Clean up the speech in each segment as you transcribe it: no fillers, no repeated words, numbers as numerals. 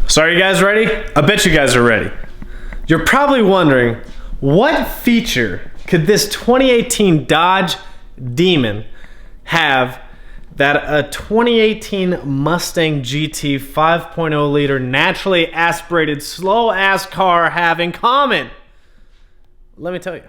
So are you guys ready? I bet you guys are ready. You're probably wondering, what feature could this 2018 Dodge Demon have that a 2018 Mustang GT 5.0 liter naturally aspirated slow ass car have in common? Let me tell you.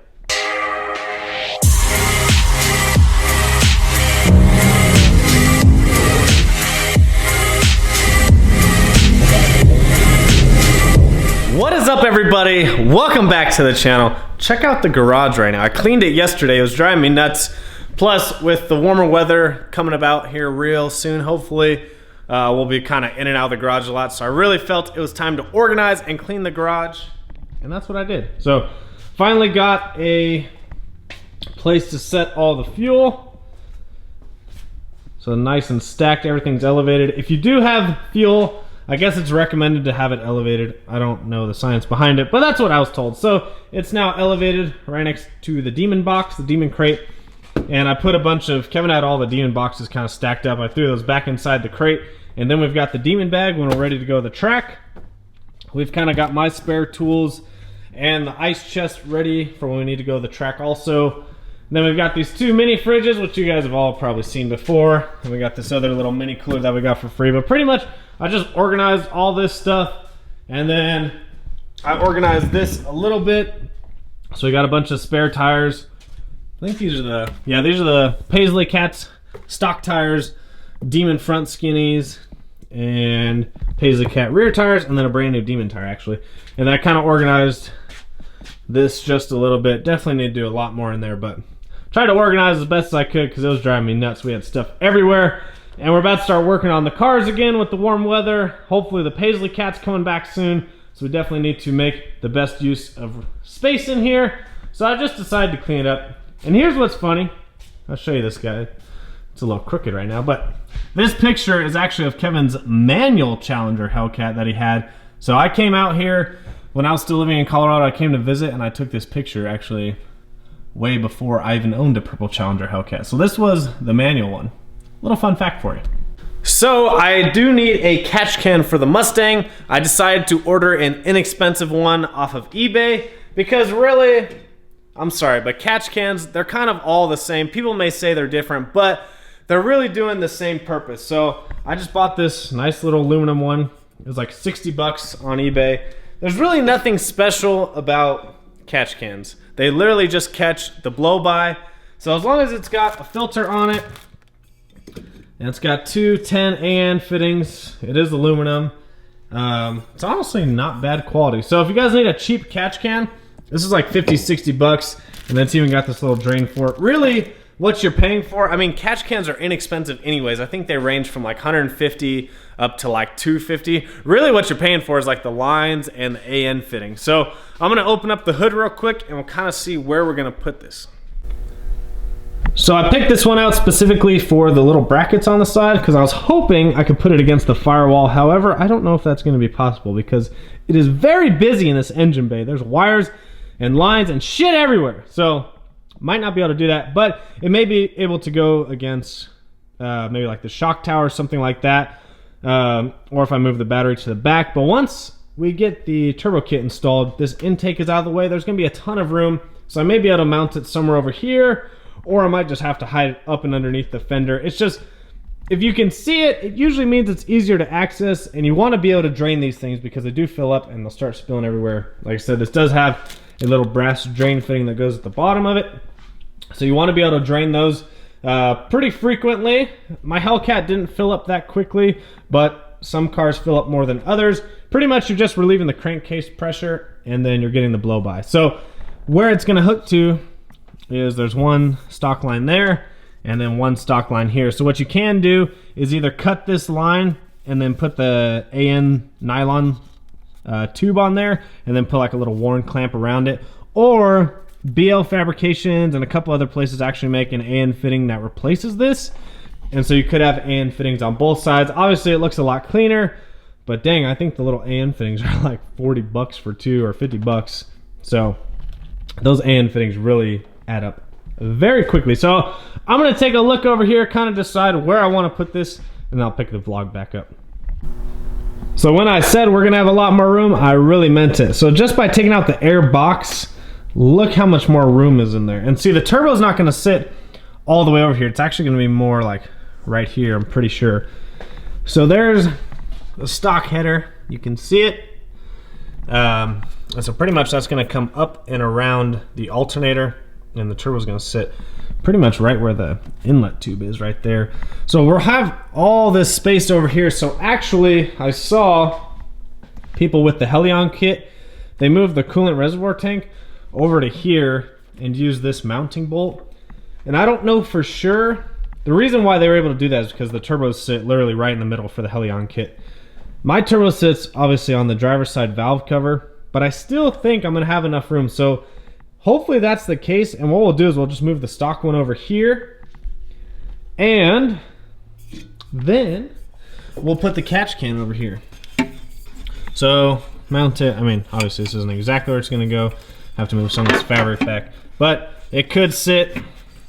What is up, everybody? Welcome back to the channel. Check out the garage right now. I cleaned it yesterday. It was driving me nuts. Plus, with the warmer weather coming about here real soon, hopefully we'll be kind of in and out of the garage a lot. So I really felt it was time to organize and clean the garage, and that's what I did. So finally got a place to set all the fuel. So nice and stacked, everything's elevated. If you do have fuel, I guess it's recommended to have it elevated. I don't know the science behind it, but that's what I was told. So it's now elevated right next to the Demon box, the Demon crate. And I put a bunch of, Kevin had all the Demon boxes kind of stacked up. I threw those back inside the crate. And then we've got the Demon bag when we're ready to go to the track. We've kind of got my spare tools and the ice chest ready for when we need to go to the track also. And then we've got these two mini fridges, which you guys have all probably seen before. And we got this other little mini cooler that we got for free. But pretty much, I just organized all this stuff, and then I organized this a little bit. So we got a bunch of spare tires. I think these are the Paisley Cats stock tires, Demon front skinnies, and Paisley Cat rear tires, and then a brand new Demon tire actually. And I kind of organized this just a little bit. Definitely need to do a lot more in there, but tried to organize as best as I could because it was driving me nuts. We had stuff everywhere. And we're about to start working on the cars again with the warm weather. Hopefully the Paisley Cat's coming back soon. So we definitely need to make the best use of space in here. So I just decided to clean it up. And here's what's funny. I'll show you this guy. It's a little crooked right now, but this picture is actually of Kevin's manual Challenger Hellcat that he had. So I came out here when I was still living in Colorado. I came to visit and I took this picture actually way before I even owned a purple Challenger Hellcat. So this was the manual one. Little fun fact for you. So I do need a catch can for the Mustang. I decided to order an inexpensive one off of eBay because really, I'm sorry, but catch cans, they're kind of all the same. People may say they're different, but they're really doing the same purpose. So I just bought this nice little aluminum one. It was like 60 bucks on eBay. There's really nothing special about catch cans. They literally just catch the blow-by. So as long as it's got a filter on it, and it's got two 10 AN fittings. It is aluminum. It's honestly not bad quality. So if you guys need a cheap catch can, this is like 50, 60 bucks. And then it's even got this little drain for it. Really, what you're paying for, I mean, catch cans are inexpensive anyways. I think they range from like 150 up to like 250. Really what you're paying for is like the lines and the AN fitting. So I'm gonna open up the hood real quick and we'll kind of see where we're gonna put this. So I picked this one out specifically for the little brackets on the side because I was hoping I could put it against the firewall. However, I don't know if that's going to be possible because it is very busy in this engine bay. There's wires and lines and shit everywhere. So might not be able to do that, but it may be able to go against maybe like the shock tower or something like that. Or if I move the battery to the back. But once we get the turbo kit installed, this intake is out of the way. There's going to be a ton of room. So I may be able to mount it somewhere over here, or I might just have to hide it up and underneath the fender. It's just, if you can see it, it usually means it's easier to access, and you want to be able to drain these things because they do fill up and they'll start spilling everywhere. Like I said, this does have a little brass drain fitting that goes at the bottom of it. So you want to be able to drain those pretty frequently. My Hellcat didn't fill up that quickly, but some cars fill up more than others. Pretty much you're just relieving the crankcase pressure and then you're getting the blow-by. So where it's going to hook to is there's one stock line there and then one stock line here. So what you can do is either cut this line and then put the AN nylon tube on there and then put like a little Warren clamp around it, or BL Fabrications and a couple other places actually make an AN fitting that replaces this, and so you could have AN fittings on both sides. Obviously it looks a lot cleaner, but dang, I think the little AN fittings are like 40 bucks for two or 50 bucks. So those AN fittings really add up very quickly. So I'm gonna take a look over here, kind of decide where I want to put this, and I'll pick the vlog back up. So when I said we're gonna have a lot more room, I really meant it. So just by taking out the air box, look how much more room is in there. And see, the turbo's not gonna sit all the way over here. It's actually gonna be more like right here, I'm pretty sure. So there's the stock header. You can see it. So pretty much that's gonna come up and around the alternator, and the turbo's gonna sit pretty much right where the inlet tube is, right there. So we'll have all this space over here. So actually, I saw people with the Helion kit, they moved the coolant reservoir tank over to here and use this mounting bolt. And I don't know for sure. The reason why they were able to do that is because the turbos sit literally right in the middle for the Helion kit. My turbo sits obviously on the driver's side valve cover, but I still think I'm gonna have enough room. So hopefully that's the case, and what we'll do is we'll just move the stock one over here, and then we'll put the catch can over here. So mount it, I mean, obviously this isn't exactly where it's gonna go. Have to move some of this fabric back, but it could sit,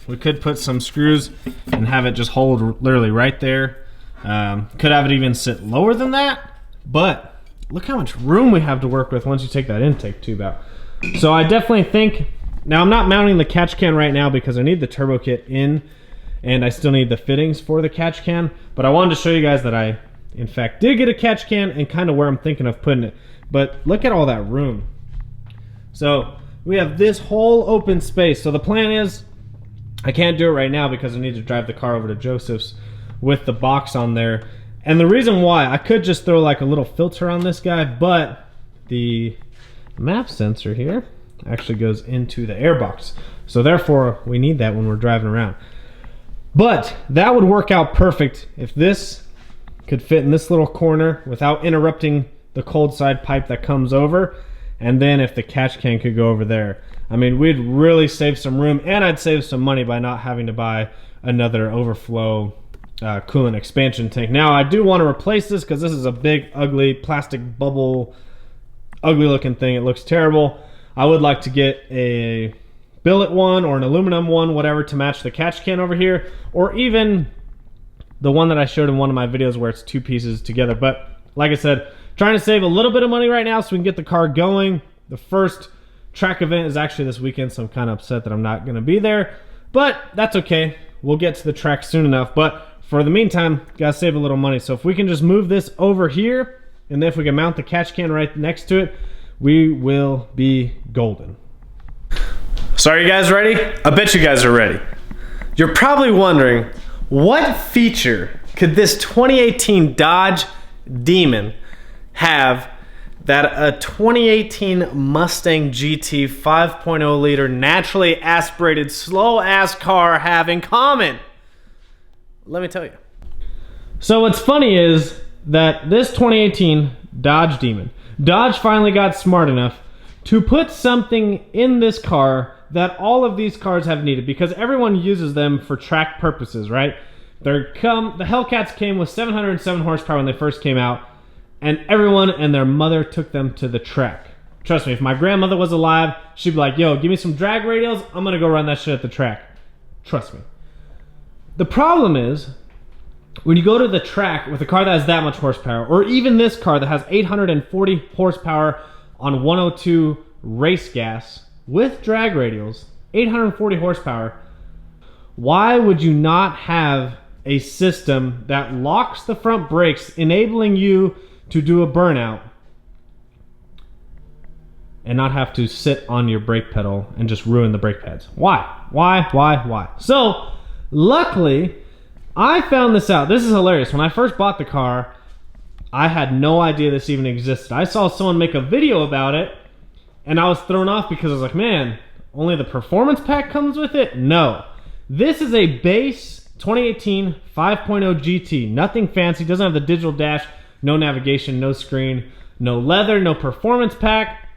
we could put some screws and have it just hold literally right there. Could have it even sit lower than that, but look how much room we have to work with once you take that intake tube out. So I definitely think, now I'm not mounting the catch can right now because I need the turbo kit in and I still need the fittings for the catch can, but I wanted to show you guys that I in fact did get a catch can and kind of where I'm thinking of putting it. But look at all that room. So we have this whole open space. So the plan is, I can't do it right now because I need to drive the car over to Joseph's with the box on there. And the reason why, I could just throw like a little filter on this guy, but the map sensor here actually goes into the air box. So therefore, we need that when we're driving around. But that would work out perfect if this could fit in this little corner without interrupting the cold side pipe that comes over. And then if the catch can could go over there. I mean, we'd really save some room, and I'd save some money by not having to buy another overflow coolant expansion tank. Now, I do want to replace this because this is a big, ugly plastic bubble, ugly looking thing. It looks terrible. I would like to get a billet one or an aluminum one, whatever, to match the catch can over here, or even the one that I showed in one of my videos where it's two pieces together. But like I said, trying to save a little bit of money right now so we can get the car going. The first track event is actually this weekend, so I'm kind of upset that I'm not going to be there, but that's okay. We'll get to the track soon enough. But for the meantime, gotta save a little money. So if we can just move this over here, and then if we can mount the catch can right next to it, we will be golden. So are you guys ready? I bet you guys are ready. You're probably wondering, what feature could this 2018 Dodge Demon have that a 2018 Mustang GT 5.0 liter naturally aspirated slow ass car have in common? Let me tell you. So what's funny is that this 2018 Dodge Demon, Dodge finally got smart enough to put something in this car that all of these cars have needed, because everyone uses them for track purposes, right? The Hellcats came with 707 horsepower when they first came out, and everyone and their mother took them to the track. Trust me, if my grandmother was alive, she'd be like, yo, give me some drag radials, I'm gonna go run that shit at the track. Trust me. The problem is, when you go to the track with a car that has that much horsepower, or even this car that has 840 horsepower on 102 race gas with drag radials, 840 horsepower, why would you not have a system that locks the front brakes, enabling you to do a burnout and not have to sit on your brake pedal and just ruin the brake pads? Why? So, luckily, I found this out. This is hilarious. When I first bought the car, I had no idea this even existed. I saw someone make a video about it, and I was thrown off because I was like, man, only the performance pack comes with it? No. This is a base 2018 5.0 GT. Nothing fancy. Doesn't have the digital dash, no navigation, no screen, no leather, no performance pack.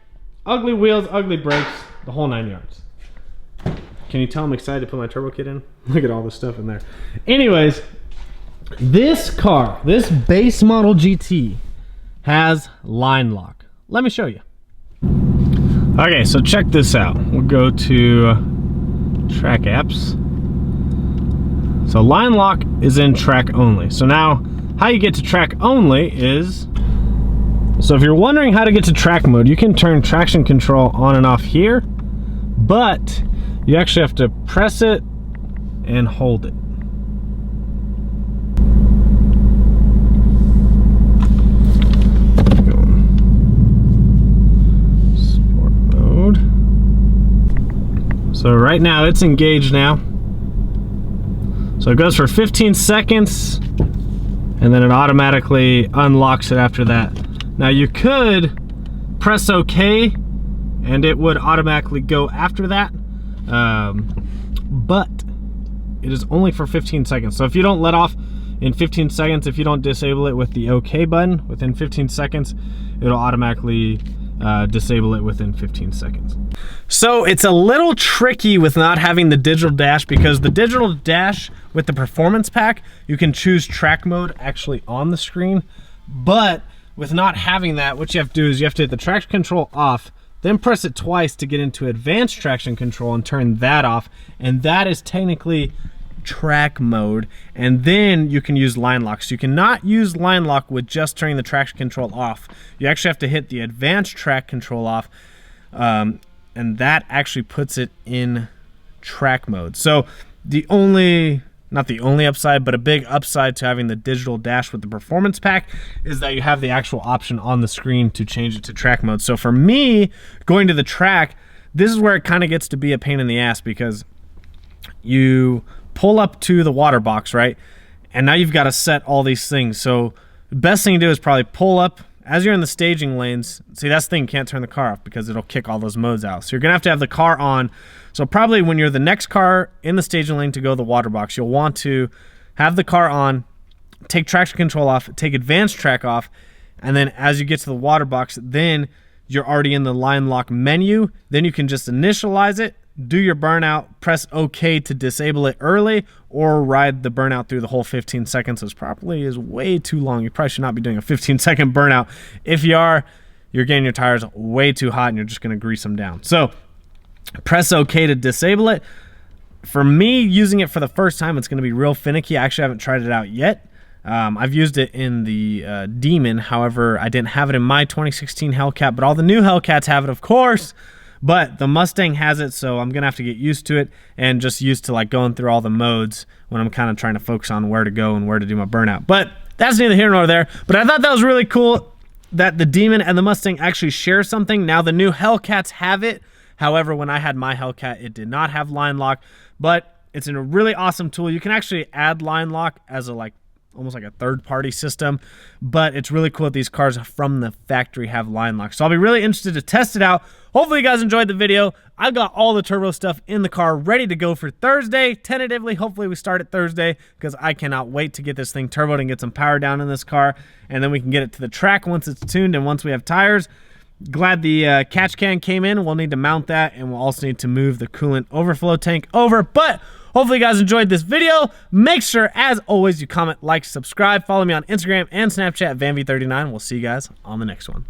Ugly wheels, ugly brakes, the whole 9 yards. Can you tell I'm excited to put my turbo kit in? Look at all the stuff in there. Anyways, this car, this base model GT, has line lock. Let me show you. Okay, so check this out. We'll go to track apps. So line lock is in track only. So now, how you get to track only is So if you're wondering how to get to track mode, you can turn traction control on and off here, but you actually have to press it and hold it. Sport mode. So right now it's engaged now. So it goes for 15 seconds and then it automatically unlocks it after that. Now you could press OK and it would automatically go after that, but it is only for 15 seconds. So if you don't let off in 15 seconds, if you don't disable it with the OK button within 15 seconds, it'll automatically disable it within 15 seconds. So it's a little tricky with not having the digital dash, because the digital dash with the performance pack, you can choose track mode actually on the screen, but with not having that, what you have to do is you have to hit the traction control off, then press it twice to get into advanced traction control and turn that off, and that is technically track mode. And then you can use line lock. So you cannot use line lock with just turning the traction control off. You actually have to hit the advanced track control off, and that actually puts it in track mode. So the only, not the only upside, but a big upside to having the digital dash with the performance pack is that you have the actual option on the screen to change it to track mode. So for me, going to the track, this is where it kind of gets to be a pain in the ass, because you pull up to the water box, right? And now you've got to set all these things. So the best thing to do is probably pull up as you're in the staging lanes. See, that's the thing, you can't turn the car off because it'll kick all those modes out. So you're gonna have to have the car on. So probably when you're the next car in the staging lane to go to the water box, you'll want to have the car on, take traction control off, take advanced track off, and then as you get to the water box, then you're already in the line lock menu. Then you can just initialize it, do your burnout, press OK to disable it early, or ride the burnout through the whole 15 seconds. This probably is way too long. You probably should not be doing a 15-second burnout. If you are, you're getting your tires way too hot and you're just gonna grease them down. So press OK to disable it. For me, using it for the first time, it's gonna be real finicky. I actually haven't tried it out yet. I've used it in the Demon. However, I didn't have it in my 2016 Hellcat, but all the new Hellcats have it, of course. But the Mustang has it, so I'm gonna have to get used to it and just used to like going through all the modes when I'm kind of trying to focus on where to go and where to do my burnout. But that's neither here nor there. But I thought that was really cool that the Demon and the Mustang actually share something. Now the new Hellcats have it. However, when I had my Hellcat, it did not have line lock, but it's a really awesome tool. You can actually add line lock as a almost like a third-party system, but it's really cool that these cars from the factory have line lock. So I'll be really interested to test it out. Hopefully you guys enjoyed the video. I've got all the turbo stuff in the car ready to go for Thursday. Tentatively, hopefully we start it Thursday, because I cannot wait to get this thing turboed and get some power down in this car, and then we can get it to the track once it's tuned and once we have tires. Glad the catch can came in. We'll need to mount that, and we'll also need to move the coolant overflow tank over, but hopefully you guys enjoyed this video. Make sure, as always, you comment, like, subscribe. Follow me on Instagram and Snapchat, VanV39. We'll see you guys on the next one.